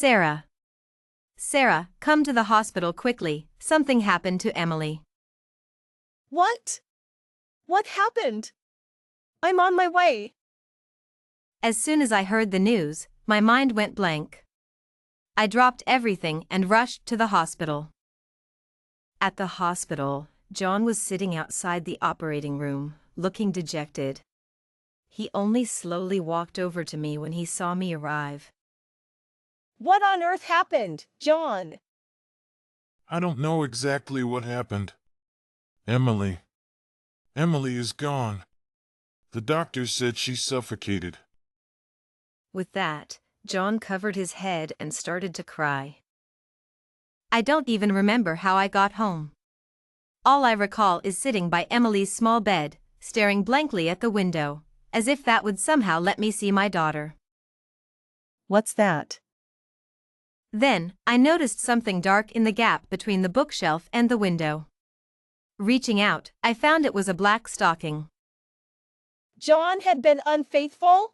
Sarah. Sarah, come to the hospital quickly, something happened to Emily. What? What happened? I'm on my way. As soon as I heard the news, my mind went blank. I dropped everything and rushed to the hospital. At the hospital, John was sitting outside the operating room, looking dejected. He only slowly walked over to me when he saw me arrive. What on earth happened, John? I don't know exactly what happened. Emily is gone. The doctor said she suffocated. With that, John covered his head and started to cry. I don't even remember how I got home. All I recall is sitting by Emily's small bed, staring blankly at the window, as if that would somehow let me see my daughter. What's that? Then, I noticed something dark in the gap between the bookshelf and the window. Reaching out, I found it was a black stocking. John had been unfaithful?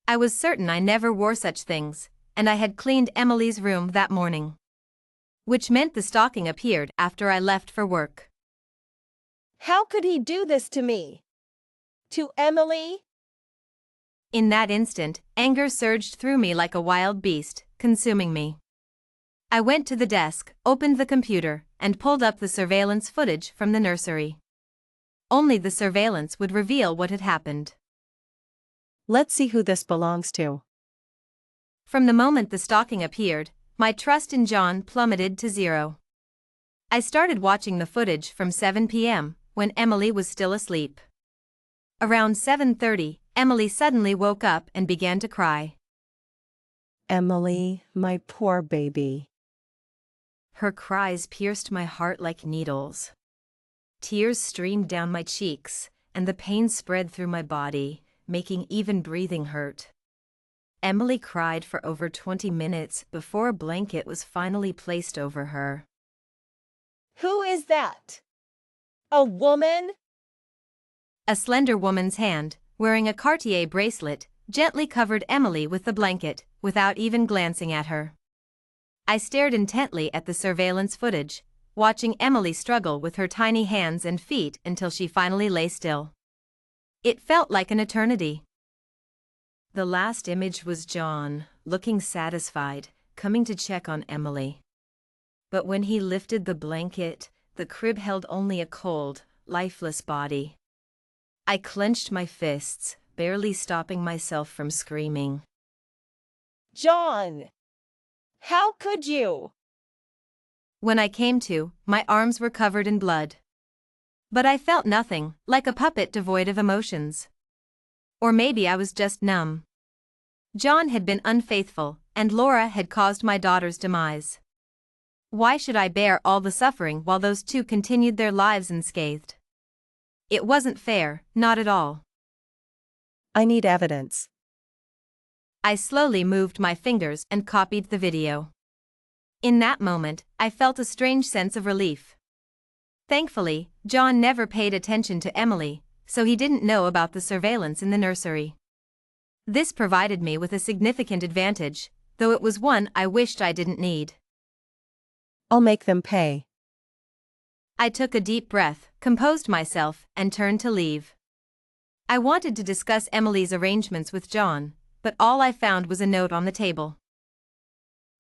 I was certain I never wore such things, and I had cleaned Emily's room that morning. Which meant the stocking appeared after I left for work. How could he do this to me? To Emily? In that instant, anger surged through me like a wild beast, consuming me. I went to the desk, opened the computer, and pulled up the surveillance footage from the nursery. Only the surveillance would reveal what had happened. Let's see who this belongs to. From the moment the stocking appeared, my trust in John plummeted to zero. I started watching the footage from 7 p.m., when Emily was still asleep. Around 7:30, Emily suddenly woke up and began to cry. Emily, my poor baby. Her cries pierced my heart like needles. Tears streamed down my cheeks, and the pain spread through my body, making even breathing hurt. Emily cried for over 20 minutes before a blanket was finally placed over her. Who is that? A woman? A slender woman's hand, wearing a Cartier bracelet, gently covered Emily with the blanket, without even glancing at her. I stared intently at the surveillance footage, watching Emily struggle with her tiny hands and feet until she finally lay still. It felt like an eternity. The last image was John, looking satisfied, coming to check on Emily. But when he lifted the blanket, the crib held only a cold, lifeless body. I clenched my fists, barely stopping myself from screaming. John! How could you? When I came to, my arms were covered in blood. But I felt nothing, like a puppet devoid of emotions. Or maybe I was just numb. John had been unfaithful, and Laura had caused my daughter's demise. Why should I bear all the suffering while those two continued their lives unscathed? It wasn't fair, not at all. I need evidence. I slowly moved my fingers and copied the video. In that moment, I felt a strange sense of relief. Thankfully, John never paid attention to Emily, so he didn't know about the surveillance in the nursery. This provided me with a significant advantage, though it was one I wished I didn't need. I'll make them pay. I took a deep breath, composed myself, and turned to leave. I wanted to discuss Emily's arrangements with John, but all I found was a note on the table.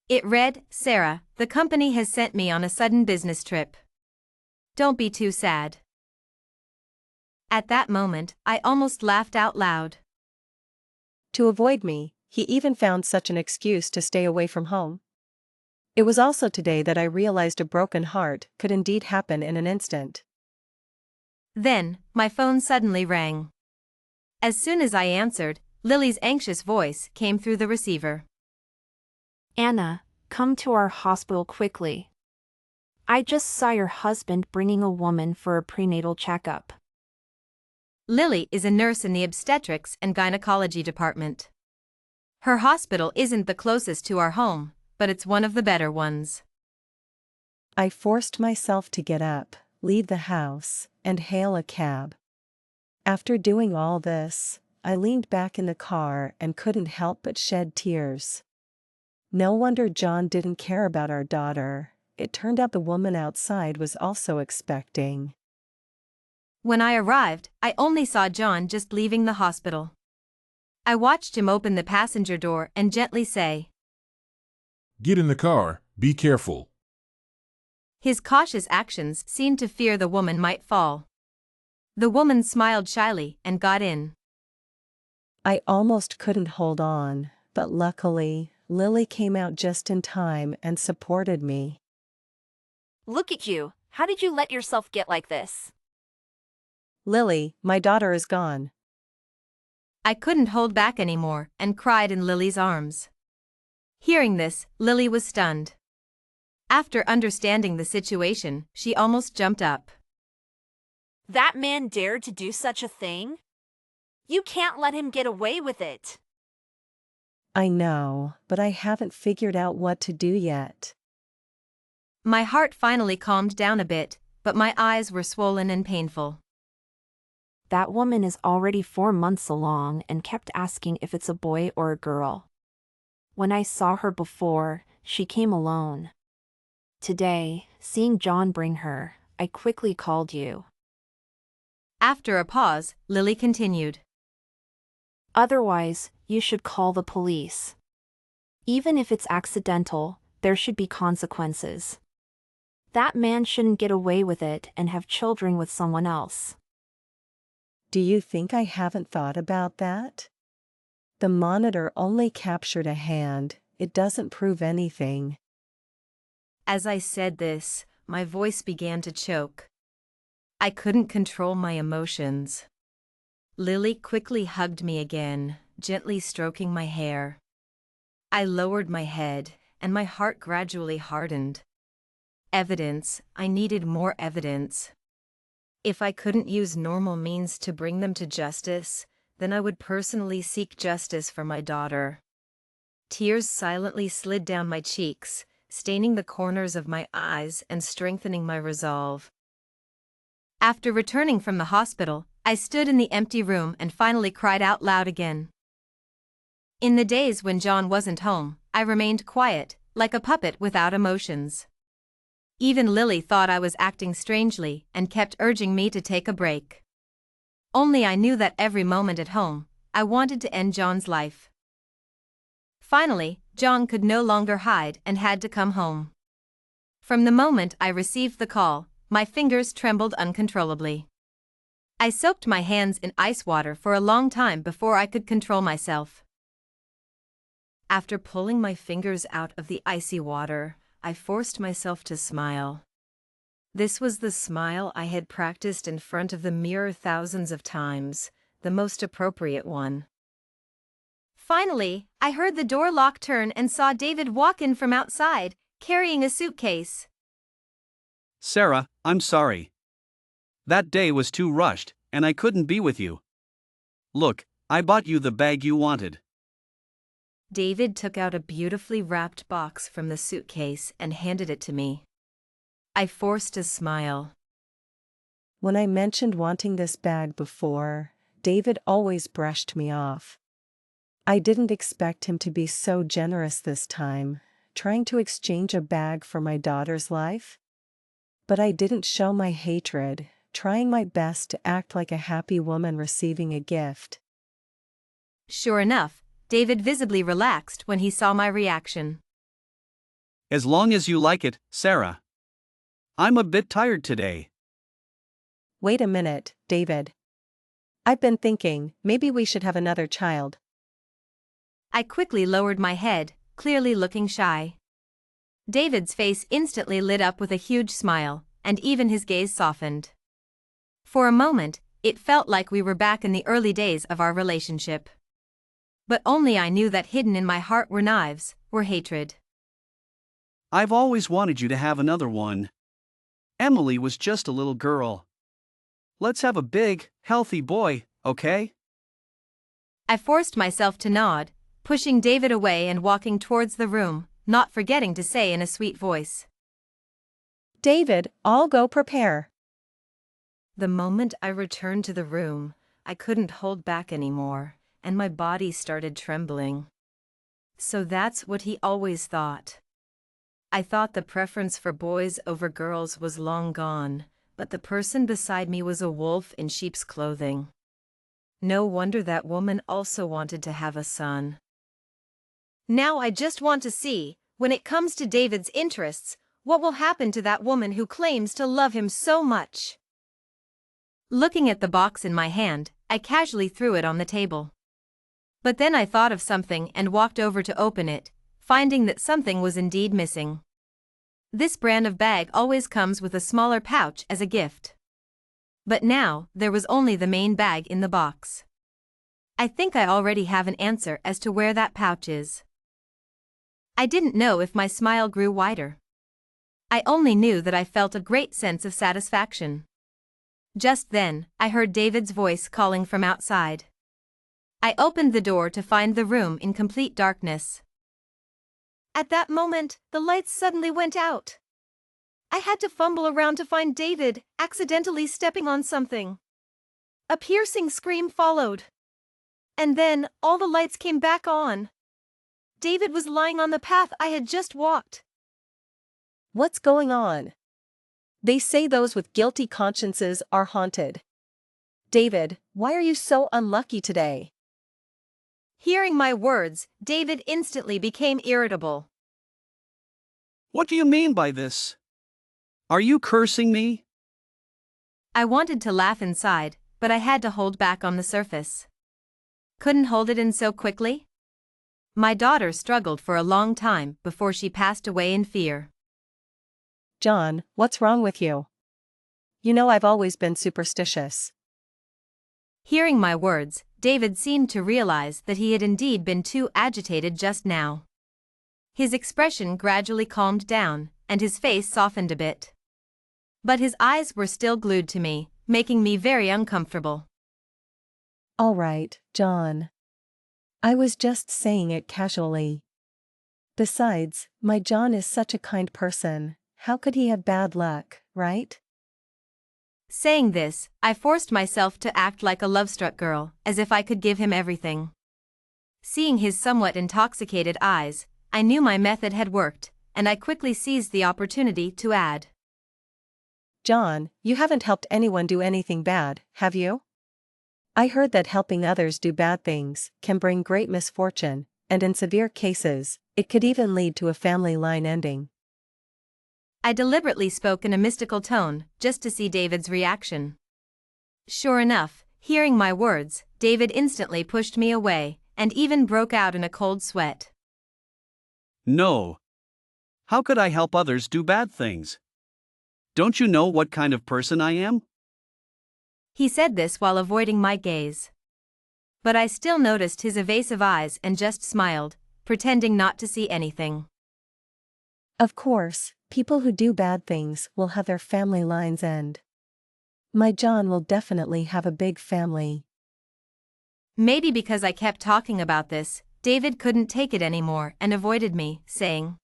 It read, "Sarah, the company has sent me on a sudden business trip. Don't be too sad." At that moment, I almost laughed out loud. To avoid me, he even found such an excuse to stay away from home. It was also today that I realized a broken heart could indeed happen in an instant. Then, my phone suddenly rang. As soon as I answered, Lily's anxious voice came through the receiver. Anna, come to our hospital quickly. I just saw your husband bringing a woman for a prenatal checkup. Lily is a nurse in the obstetrics and gynecology department. Her hospital isn't the closest to our home, but it's one of the better ones. I forced myself to get up, leave the house, and hail a cab. After doing all this, I leaned back in the car and couldn't help but shed tears. No wonder John didn't care about our daughter. It turned out the woman outside was also expecting. When I arrived, I only saw John just leaving the hospital. I watched him open the passenger door and gently say, Get in the car, be careful. His cautious actions seemed to fear the woman might fall. The woman smiled shyly and got in. I almost couldn't hold on, but luckily, Lily came out just in time and supported me. Look at you. How did you let yourself get like this? Lily, my daughter is gone. I couldn't hold back anymore and cried in Lily's arms. Hearing this, Lily was stunned. After understanding the situation, she almost jumped up. That man dared to do such a thing? You can't let him get away with it. I know, but I haven't figured out what to do yet. My heart finally calmed down a bit, but my eyes were swollen and painful. That woman is already 4 months along and kept asking if it's a boy or a girl. When I saw her before, she came alone. Today, seeing John bring her, I quickly called you. After a pause, Lily continued. Otherwise, you should call the police. Even if it's accidental, there should be consequences. That man shouldn't get away with it and have children with someone else. Do you think I haven't thought about that? The monitor only captured a hand, it doesn't prove anything. As I said this, my voice began to choke. I couldn't control my emotions. Lily quickly hugged me again, gently stroking my hair. I lowered my head, and my heart gradually hardened. Evidence, I needed more evidence. If I couldn't use normal means to bring them to justice, then I would personally seek justice for my daughter. Tears silently slid down my cheeks, staining the corners of my eyes and strengthening my resolve. After returning from the hospital, I stood in the empty room and finally cried out loud again. In the days when John wasn't home, I remained quiet, like a puppet without emotions. Even Lily thought I was acting strangely and kept urging me to take a break. Only I knew that every moment at home, I wanted to end John's life. Finally, John could no longer hide and had to come home. From the moment I received the call, my fingers trembled uncontrollably. I soaked my hands in ice water for a long time before I could control myself. After pulling my fingers out of the icy water, I forced myself to smile. This was the smile I had practiced in front of the mirror thousands of times, the most appropriate one. Finally, I heard the door lock turn and saw David walk in from outside, carrying a suitcase. Sarah, I'm sorry. That day was too rushed, and I couldn't be with you. Look, I bought you the bag you wanted. David took out a beautifully wrapped box from the suitcase and handed it to me. I forced a smile. When I mentioned wanting this bag before, David always brushed me off. I didn't expect him to be so generous this time, trying to exchange a bag for my daughter's life. But I didn't show my hatred, trying my best to act like a happy woman receiving a gift. Sure enough, David visibly relaxed when he saw my reaction. As long as you like it, Sarah. I'm a bit tired today. Wait a minute, David. I've been thinking, maybe we should have another child. I quickly lowered my head, clearly looking shy. David's face instantly lit up with a huge smile, and even his gaze softened. For a moment, it felt like we were back in the early days of our relationship. But only I knew that hidden in my heart were knives, were hatred. I've always wanted you to have another one. Emily was just a little girl. Let's have a big, healthy boy, okay? I forced myself to nod, pushing David away and walking towards the room, not forgetting to say in a sweet voice, David, I'll go prepare. The moment I returned to the room, I couldn't hold back anymore, and my body started trembling. So that's what he always thought. I thought the preference for boys over girls was long gone, but the person beside me was a wolf in sheep's clothing. No wonder that woman also wanted to have a son. Now I just want to see, when it comes to David's interests, what will happen to that woman who claims to love him so much. Looking at the box in my hand, I casually threw it on the table. But then I thought of something and walked over to open it, finding that something was indeed missing. This brand of bag always comes with a smaller pouch as a gift. But now, there was only the main bag in the box. I think I already have an answer as to where that pouch is. I didn't know if my smile grew wider. I only knew that I felt a great sense of satisfaction. Just then, I heard David's voice calling from outside. I opened the door to find the room in complete darkness. At that moment, the lights suddenly went out. I had to fumble around to find David, accidentally stepping on something. A piercing scream followed. And then, all the lights came back on. David was lying on the path I had just walked. What's going on? They say those with guilty consciences are haunted. David, why are you so unlucky today? Hearing my words, David instantly became irritable. What do you mean by this? Are you cursing me? I wanted to laugh inside, but I had to hold back on the surface. Couldn't hold it in so quickly? My daughter struggled for a long time before she passed away in fear. John, what's wrong with you? You know I've always been superstitious. Hearing my words, David seemed to realize that he had indeed been too agitated just now. His expression gradually calmed down, and his face softened a bit. But his eyes were still glued to me, making me very uncomfortable. All right, John. I was just saying it casually. Besides, my John is such a kind person. How could he have bad luck, right? Saying this, I forced myself to act like a love-struck girl, as if I could give him everything. Seeing his somewhat intoxicated eyes, I knew my method had worked, and I quickly seized the opportunity to add. John, you haven't helped anyone do anything bad, have you? I heard that helping others do bad things can bring great misfortune, and in severe cases, it could even lead to a family line ending. I deliberately spoke in a mystical tone, just to see David's reaction. Sure enough, hearing my words, David instantly pushed me away, and even broke out in a cold sweat. No. How could I help others do bad things? Don't you know what kind of person I am? He said this while avoiding my gaze. But I still noticed his evasive eyes and just smiled, pretending not to see anything. Of course, people who do bad things will have their family lines end. My John will definitely have a big family. Maybe because I kept talking about this, David couldn't take it anymore and avoided me, saying,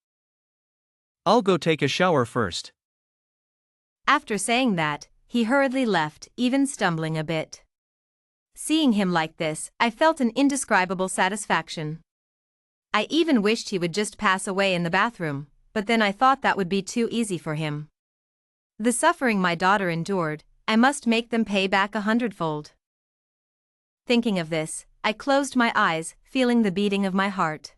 I'll go take a shower first. After saying that, he hurriedly left, even stumbling a bit. Seeing him like this, I felt an indescribable satisfaction. I even wished he would just pass away in the bathroom, but then I thought that would be too easy for him. The suffering my daughter endured, I must make them pay back 100-fold. Thinking of this, I closed my eyes, feeling the beating of my heart.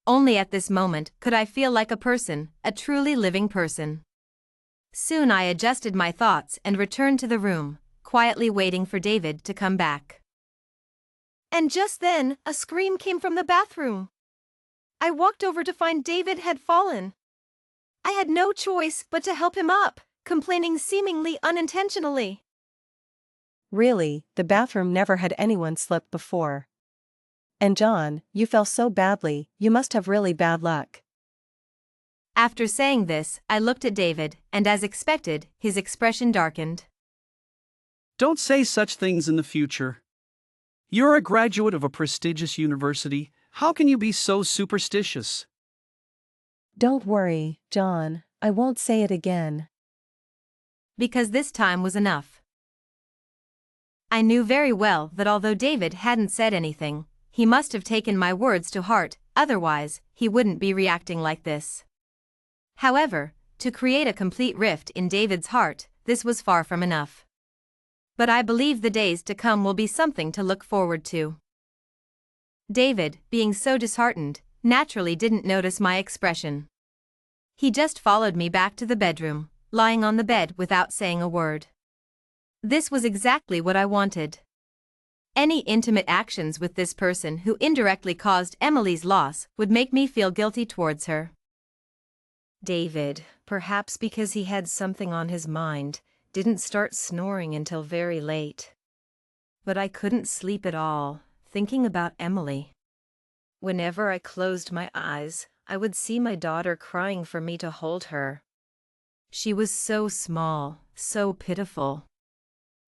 Only at this moment could I feel like a person, a truly living person. Soon I adjusted my thoughts and returned to the room, quietly waiting for David to come back. And just then, a scream came from the bathroom. I walked over to find David had fallen. I had no choice but to help him up, complaining seemingly unintentionally. Really, the bathroom never had anyone slip before. And John, you fell so badly, you must have really bad luck. After saying this, I looked at David, and as expected, his expression darkened. Don't say such things in the future. You're a graduate of a prestigious university. How can you be so superstitious? Don't worry, John, I won't say it again. Because this time was enough. I knew very well that although David hadn't said anything, he must have taken my words to heart, otherwise, he wouldn't be reacting like this. However, to create a complete rift in David's heart, this was far from enough. But I believe the days to come will be something to look forward to. David, being so disheartened, naturally didn't notice my expression. He just followed me back to the bedroom, lying on the bed without saying a word. This was exactly what I wanted. Any intimate actions with this person who indirectly caused Emily's loss would make me feel guilty towards her. David, perhaps because he had something on his mind, didn't start snoring until very late. But I couldn't sleep at all, thinking about Emily. Whenever I closed my eyes, I would see my daughter crying for me to hold her. She was so small, so pitiful.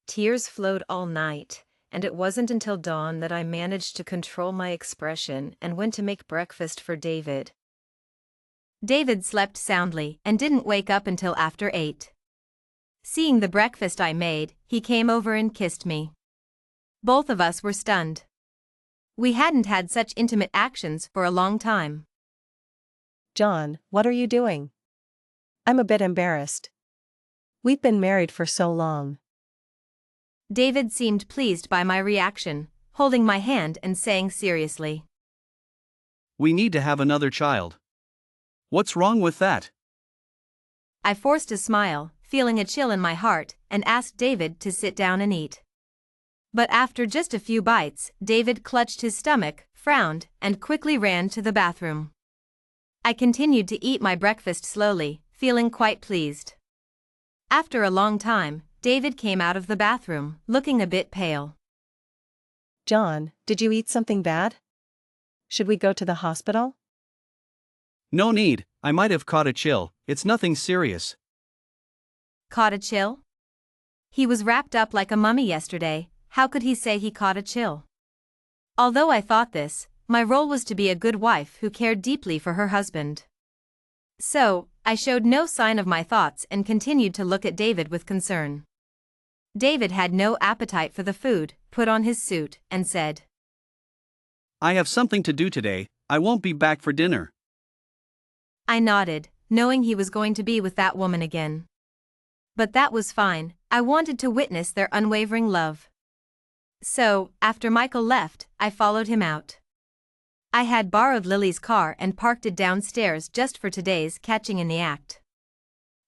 Tears flowed all night, and it wasn't until dawn that I managed to control my expression and went to make breakfast for David. David slept soundly and didn't wake up until after 8. Seeing the breakfast I made, he came over and kissed me. Both of us were stunned. We hadn't had such intimate actions for a long time. John, what are you doing? I'm a bit embarrassed. We've been married for so long. David seemed pleased by my reaction, holding my hand and saying seriously, We need to have another child. What's wrong with that? I forced a smile, feeling a chill in my heart, and asked David to sit down and eat. But after just a few bites, David clutched his stomach, frowned, and quickly ran to the bathroom. I continued to eat my breakfast slowly, feeling quite pleased. After a long time, David came out of the bathroom, looking a bit pale. John, did you eat something bad? Should we go to the hospital? No need, I might have caught a chill, it's nothing serious. Caught a chill? He was wrapped up like a mummy yesterday, how could he say he caught a chill? Although I thought this, my role was to be a good wife who cared deeply for her husband. So, I showed no sign of my thoughts and continued to look at David with concern. David had no appetite for the food, put on his suit, and said, I have something to do today, I won't be back for dinner. I nodded, knowing he was going to be with that woman again. But that was fine, I wanted to witness their unwavering love. So, after Michael left, I followed him out. I had borrowed Lily's car and parked it downstairs just for today's catching in the act.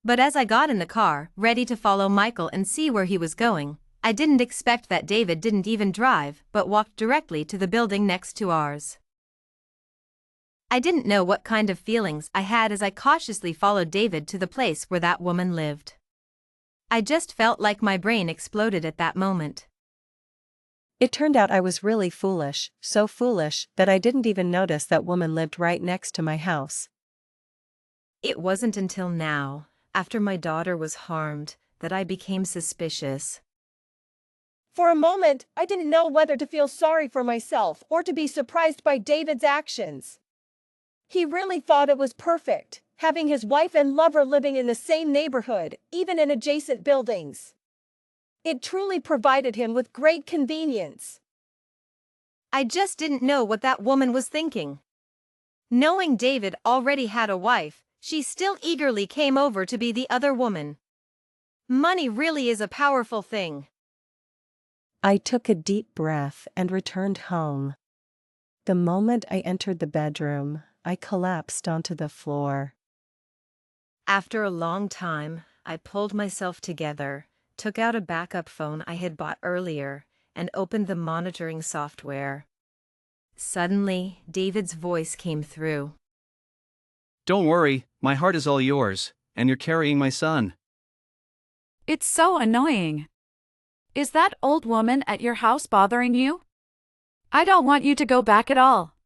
But as I got in the car, ready to follow Michael and see where he was going, I didn't expect that David didn't even drive but walked directly to the building next to ours. I didn't know what kind of feelings I had as I cautiously followed David to the place where that woman lived. I just felt like my brain exploded at that moment. It turned out I was really foolish, so foolish that I didn't even notice that woman lived right next to my house. It wasn't until now, after my daughter was harmed, that I became suspicious. For a moment, I didn't know whether to feel sorry for myself or to be surprised by David's actions. He really thought it was perfect, having his wife and lover living in the same neighborhood, even in adjacent buildings. It truly provided him with great convenience. I just didn't know what that woman was thinking. Knowing David already had a wife, she still eagerly came over to be the other woman. Money really is a powerful thing. I took a deep breath and returned home. The moment I entered the bedroom, I collapsed onto the floor. After a long time, I pulled myself together, took out a backup phone I had bought earlier, and opened the monitoring software. Suddenly, David's voice came through. Don't worry, my heart is all yours, and you're carrying my son. It's so annoying. Is that old woman at your house bothering you? I don't want you to go back at all.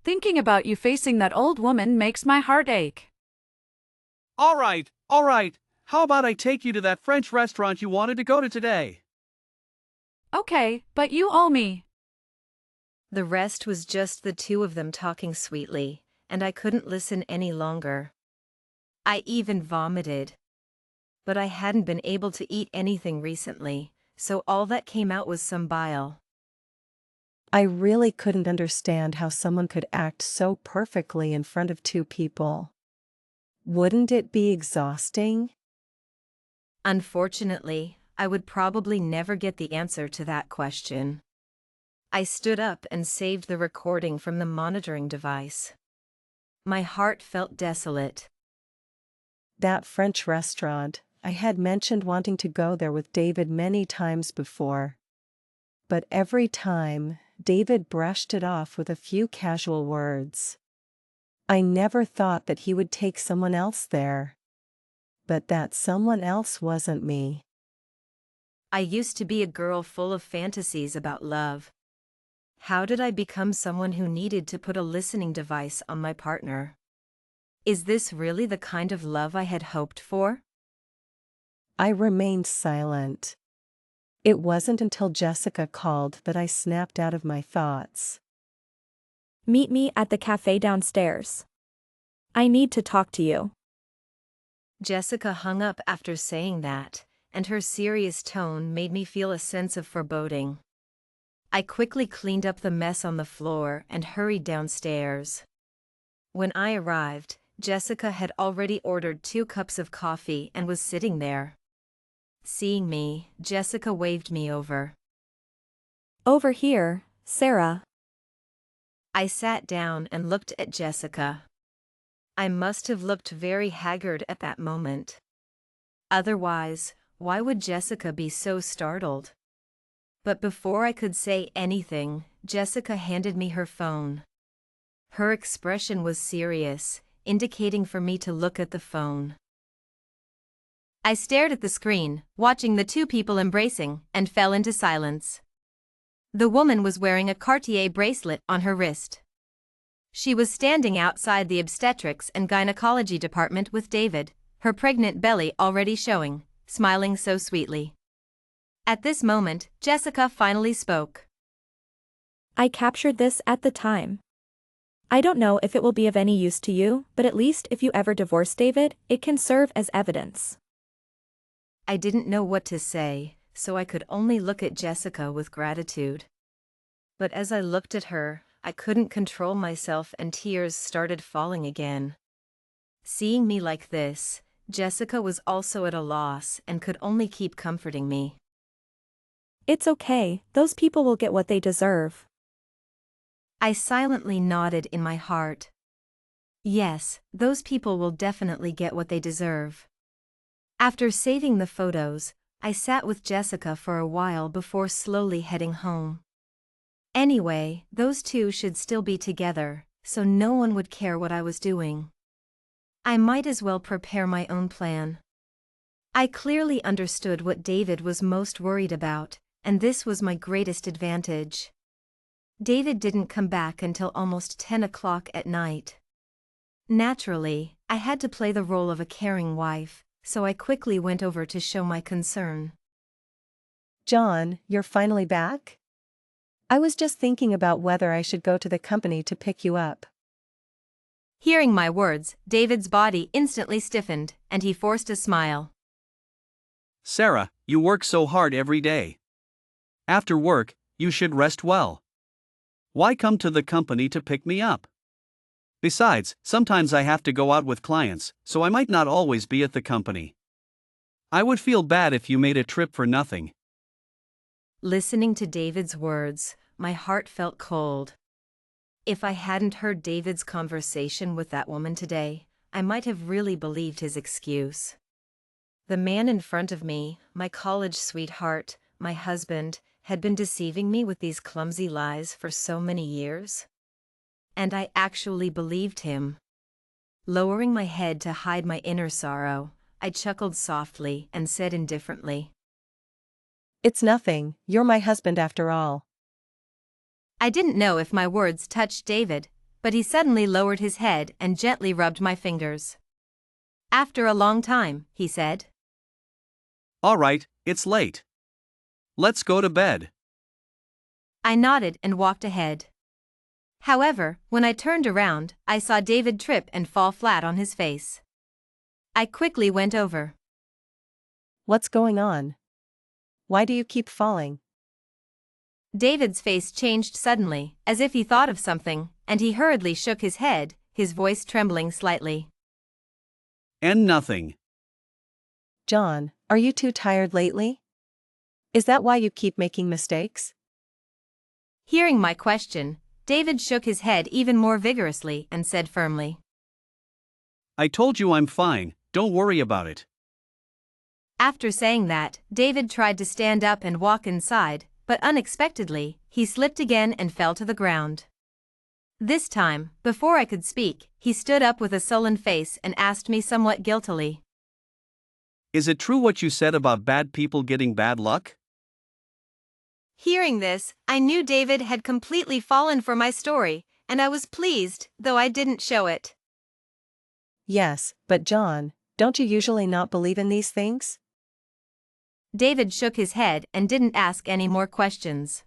Thinking about you facing that old woman makes my heart ache. All right, how about I take you to that French restaurant you wanted to go to today? Okay, but you owe me. The rest was just the two of them talking sweetly, and I couldn't listen any longer. I even vomited. But I hadn't been able to eat anything recently, so all that came out was some bile. I really couldn't understand how someone could act so perfectly in front of two people. Wouldn't it be exhausting? Unfortunately, I would probably never get the answer to that question. I stood up and saved the recording from the monitoring device. My heart felt desolate. That French restaurant, I had mentioned wanting to go there with David many times before. But every time, David brushed it off with a few casual words. I never thought that he would take someone else there. But that someone else wasn't me. I used to be a girl full of fantasies about love. How did I become someone who needed to put a listening device on my partner? Is this really the kind of love I had hoped for? I remained silent. It wasn't until Jessica called that I snapped out of my thoughts. Meet me at the cafe downstairs. I need to talk to you. Jessica hung up after saying that, and her serious tone made me feel a sense of foreboding. I quickly cleaned up the mess on the floor and hurried downstairs. When I arrived, Jessica had already ordered 2 cups of coffee and was sitting there. Seeing me, Jessica waved me over. Over here, Sarah. I sat down and looked at Jessica. I must have looked very haggard at that moment. Otherwise, why would Jessica be so startled? But before I could say anything, Jessica handed me her phone. Her expression was serious, indicating for me to look at the phone. I stared at the screen, watching the 2 people embracing, and fell into silence. The woman was wearing a Cartier bracelet on her wrist. She was standing outside the obstetrics and gynecology department with David, her pregnant belly already showing, smiling so sweetly. At this moment, Jessica finally spoke. I captured this at the time. I don't know if it will be of any use to you, but at least if you ever divorce David, it can serve as evidence. I didn't know what to say, so I could only look at Jessica with gratitude. But as I looked at her, I couldn't control myself and tears started falling again. Seeing me like this, Jessica was also at a loss and could only keep comforting me. It's okay, those people will get what they deserve. I silently nodded in my heart. Yes, those people will definitely get what they deserve. After saving the photos, I sat with Jessica for a while before slowly heading home. Anyway, those 2 should still be together, so no one would care what I was doing. I might as well prepare my own plan. I clearly understood what David was most worried about, and this was my greatest advantage. David didn't come back until almost 10 o'clock at night. Naturally, I had to play the role of a caring wife, so I quickly went over to show my concern. John, you're finally back? I was just thinking about whether I should go to the company to pick you up. Hearing my words, David's body instantly stiffened, and he forced a smile. Sarah, you work so hard every day. After work, you should rest well. Why come to the company to pick me up? Besides, sometimes I have to go out with clients, so I might not always be at the company. I would feel bad if you made a trip for nothing. Listening to David's words, my heart felt cold. If I hadn't heard David's conversation with that woman today, I might have really believed his excuse. The man in front of me, my college sweetheart, my husband, had been deceiving me with these clumsy lies for so many years. And I actually believed him. Lowering my head to hide my inner sorrow, I chuckled softly and said indifferently, It's nothing, you're my husband after all. I didn't know if my words touched David, but he suddenly lowered his head and gently rubbed my fingers. After a long time, he said, All right, it's late. Let's go to bed. I nodded and walked ahead. However, when I turned around, I saw David trip and fall flat on his face. I quickly went over. What's going on? Why do you keep falling? David's face changed suddenly, as if he thought of something, and he hurriedly shook his head, his voice trembling slightly. And nothing. John, are you too tired lately? Is that why you keep making mistakes? Hearing my question, David shook his head even more vigorously and said firmly, I told you I'm fine, don't worry about it. After saying that, David tried to stand up and walk inside, but unexpectedly, he slipped again and fell to the ground. This time, before I could speak, he stood up with a sullen face and asked me somewhat guiltily, Is it true what you said about bad people getting bad luck? Hearing this, I knew David had completely fallen for my story, and I was pleased, though I didn't show it. Yes, but John, don't you usually not believe in these things? David shook his head and didn't ask any more questions.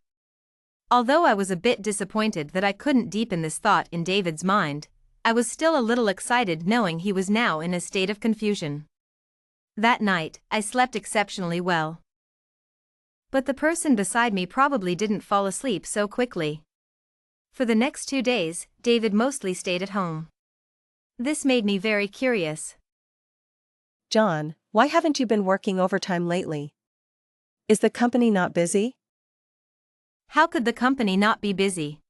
Although I was a bit disappointed that I couldn't deepen this thought in David's mind, I was still a little excited knowing he was now in a state of confusion. That night, I slept exceptionally well. But the person beside me probably didn't fall asleep so quickly. For the next 2 days, David mostly stayed at home. This made me very curious. John, why haven't you been working overtime lately? Is the company not busy? How could the company not be busy?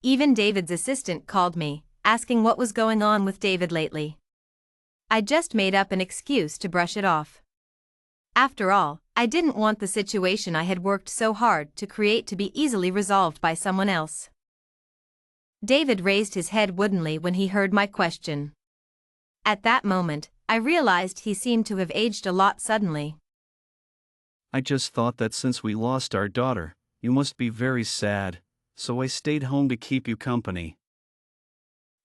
Even David's assistant called me, asking what was going on with David lately. I just made up an excuse to brush it off. After all, I didn't want the situation I had worked so hard to create to be easily resolved by someone else. David raised his head woodenly when he heard my question. At that moment, I realized he seemed to have aged a lot suddenly. I just thought that since we lost our daughter, you must be very sad, so I stayed home to keep you company.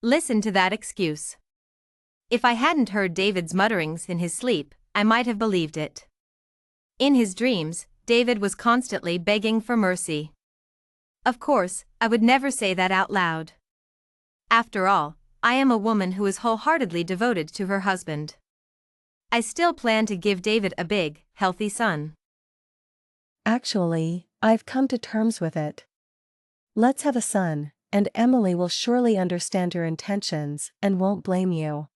Listen to that excuse. If I hadn't heard David's mutterings in his sleep, I might have believed it. In his dreams, David was constantly begging for mercy. Of course, I would never say that out loud. After all, I am a woman who is wholeheartedly devoted to her husband. I still plan to give David a big, healthy son. Actually, I've come to terms with it. Let's have a son, and Emily will surely understand your intentions and won't blame you.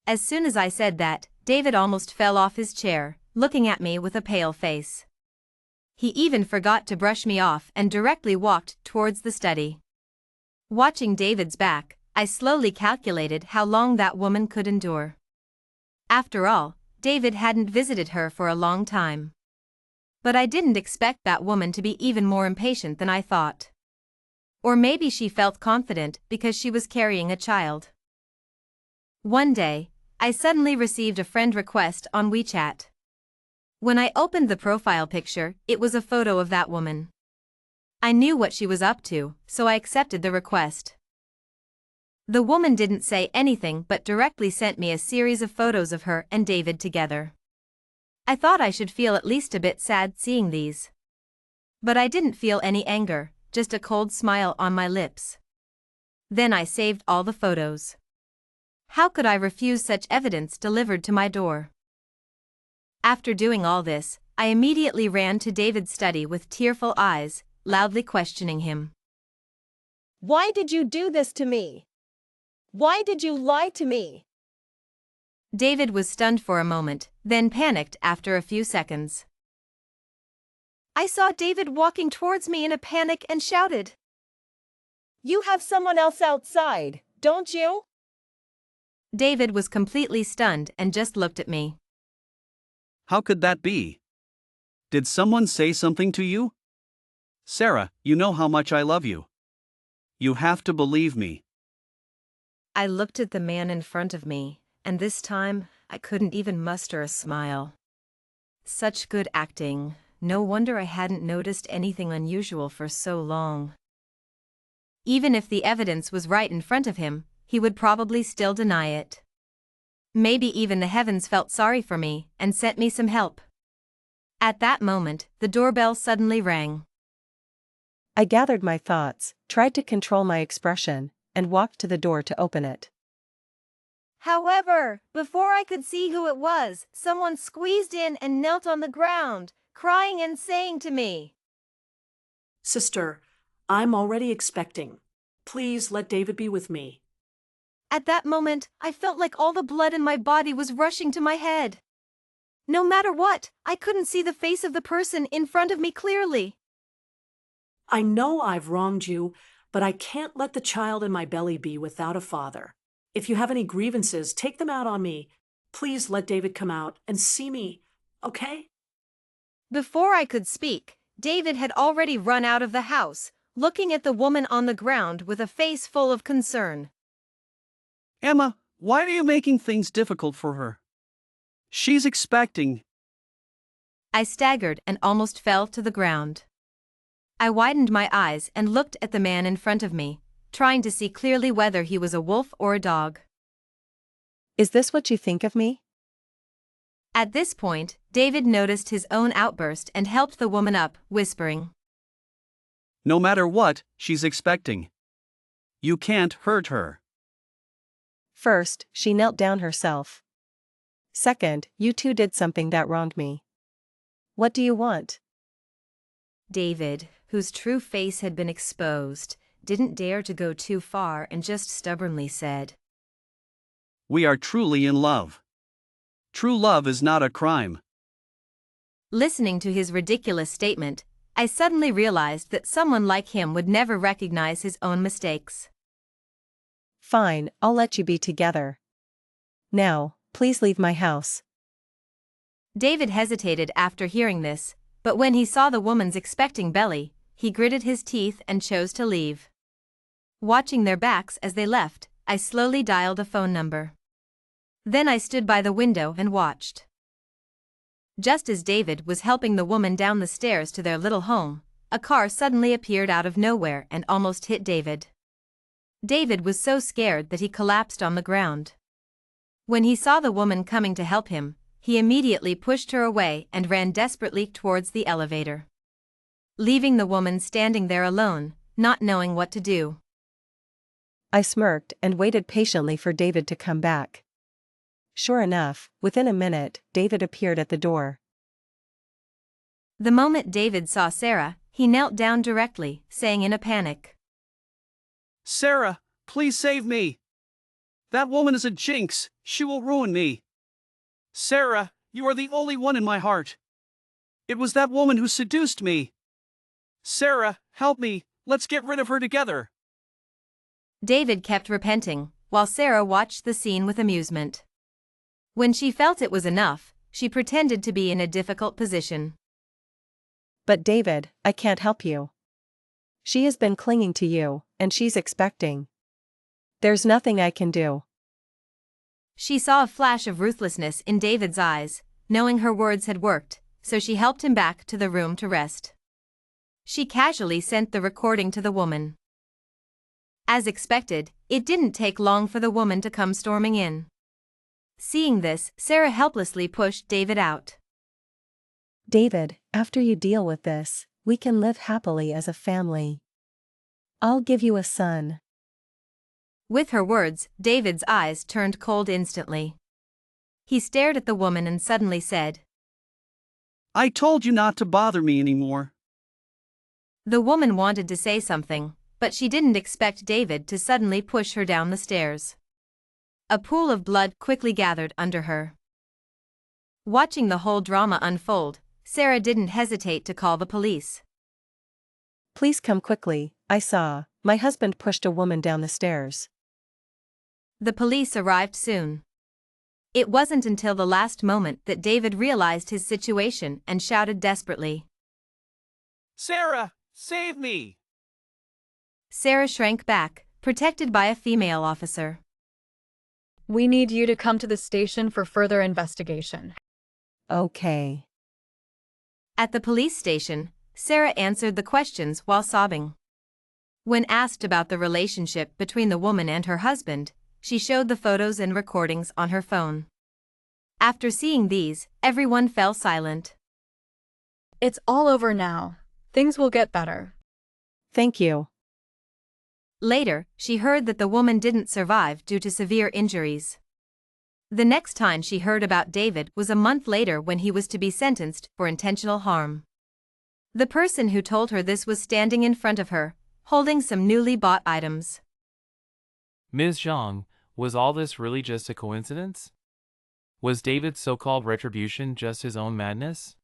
As soon as I said that, David almost fell off his chair, looking at me with a pale face. He even forgot to brush me off and directly walked towards the study. Watching David's back, I slowly calculated how long that woman could endure. After all, David hadn't visited her for a long time. But I didn't expect that woman to be even more impatient than I thought. Or maybe she felt confident because she was carrying a child. One day, I suddenly received a friend request on WeChat. When I opened the profile picture, it was a photo of that woman. I knew what she was up to, so I accepted the request. The woman didn't say anything but directly sent me a series of photos of her and David together. I thought I should feel at least a bit sad seeing these. But I didn't feel any anger, just a cold smile on my lips. Then I saved all the photos. How could I refuse such evidence delivered to my door? After doing all this, I immediately ran to David's study with tearful eyes, loudly questioning him. Why did you do this to me? Why did you lie to me? David was stunned for a moment, then panicked after a few seconds. I saw David walking towards me in a panic and shouted, You have someone else outside, don't you? David was completely stunned and just looked at me. How could that be? Did someone say something to you? Sarah, you know how much I love you. You have to believe me. I looked at the man in front of me, and this time, I couldn't even muster a smile. Such good acting, no wonder I hadn't noticed anything unusual for so long. Even if the evidence was right in front of him, he would probably still deny it. Maybe even the heavens felt sorry for me and sent me some help. At that moment, the doorbell suddenly rang. I gathered my thoughts, tried to control my expression, and walked to the door to open it. However, before I could see who it was, someone squeezed in and knelt on the ground, crying and saying to me, Sister, I'm already expecting. Please let David be with me. At that moment, I felt like all the blood in my body was rushing to my head. No matter what, I couldn't see the face of the person in front of me clearly. I know I've wronged you, but I can't let the child in my belly be without a father. If you have any grievances, take them out on me. Please let David come out and see me, okay? Before I could speak, David had already run out of the house, looking at the woman on the ground with a face full of concern. Emma, why are you making things difficult for her? She's expecting. I staggered and almost fell to the ground. I widened my eyes and looked at the man in front of me, trying to see clearly whether he was a wolf or a dog. Is this what you think of me? At this point, David noticed his own outburst and helped the woman up, whispering, No matter what, she's expecting. You can't hurt her. First, she knelt down herself. Second, you two did something that wronged me. What do you want? David, whose true face had been exposed, didn't dare to go too far and just stubbornly said, We are truly in love. True love is not a crime. Listening to his ridiculous statement, I suddenly realized that someone like him would never recognize his own mistakes. Fine, I'll let you be together. Now, please leave my house. David hesitated after hearing this, but when he saw the woman's expecting belly, he gritted his teeth and chose to leave. Watching their backs as they left, I slowly dialed a phone number. Then I stood by the window and watched. Just as David was helping the woman down the stairs to their little home, a car suddenly appeared out of nowhere and almost hit David. David was so scared that he collapsed on the ground. When he saw the woman coming to help him, he immediately pushed her away and ran desperately towards the elevator, leaving the woman standing there alone, not knowing what to do. I smirked and waited patiently for David to come back. Sure enough, within a minute, David appeared at the door. The moment David saw Sarah, he knelt down directly, saying in a panic, Sarah, please save me. That woman is a jinx, she will ruin me. Sarah, you are the only one in my heart. It was that woman who seduced me. Sarah, help me, let's get rid of her together. David kept repenting, while Sarah watched the scene with amusement. When she felt it was enough, she pretended to be in a difficult position. But David, I can't help you. She has been clinging to you, and she's expecting. There's nothing I can do. She saw a flash of ruthlessness in David's eyes, knowing her words had worked, so she helped him back to the room to rest. She casually sent the recording to the woman. As expected, it didn't take long for the woman to come storming in. Seeing this, Sarah helplessly pushed David out. David, after you deal with this, we can live happily as a family. I'll give you a son. With her words, David's eyes turned cold instantly. He stared at the woman and suddenly said, I told you not to bother me anymore. The woman wanted to say something, but she didn't expect David to suddenly push her down the stairs. A pool of blood quickly gathered under her. Watching the whole drama unfold, Sarah didn't hesitate to call the police. Please come quickly, I saw. My husband pushed a woman down the stairs. The police arrived soon. It wasn't until the last moment that David realized his situation and shouted desperately, Sarah, save me! Sarah shrank back, protected by a female officer. We need you to come to the station for further investigation. Okay. At the police station, Sarah answered the questions while sobbing. When asked about the relationship between the woman and her husband, she showed the photos and recordings on her phone. After seeing these, everyone fell silent. It's all over now. Things will get better. Thank you. Later, she heard that the woman didn't survive due to severe injuries. The next time she heard about David was a month later when he was to be sentenced for intentional harm. The person who told her this was standing in front of her, holding some newly bought items. Ms. Zhang, was all this really just a coincidence? Was David's so-called retribution just his own madness?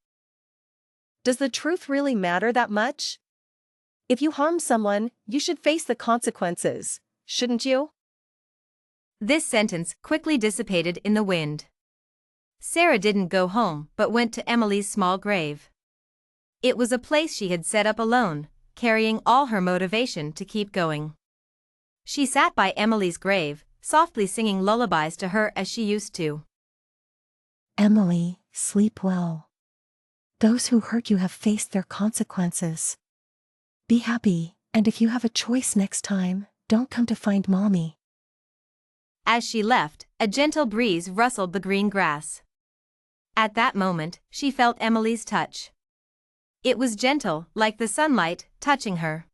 Does the truth really matter that much? If you harm someone, you should face the consequences, shouldn't you? This sentence quickly dissipated in the wind. Sarah didn't go home but went to Emily's small grave. It was a place she had set up alone, carrying all her motivation to keep going. She sat by Emily's grave, softly singing lullabies to her as she used to. Emily, sleep well. Those who hurt you have faced their consequences. Be happy, and if you have a choice next time, don't come to find Mommy. As she left, a gentle breeze rustled the green grass. At that moment, she felt Emily's touch. It was gentle, like the sunlight, touching her.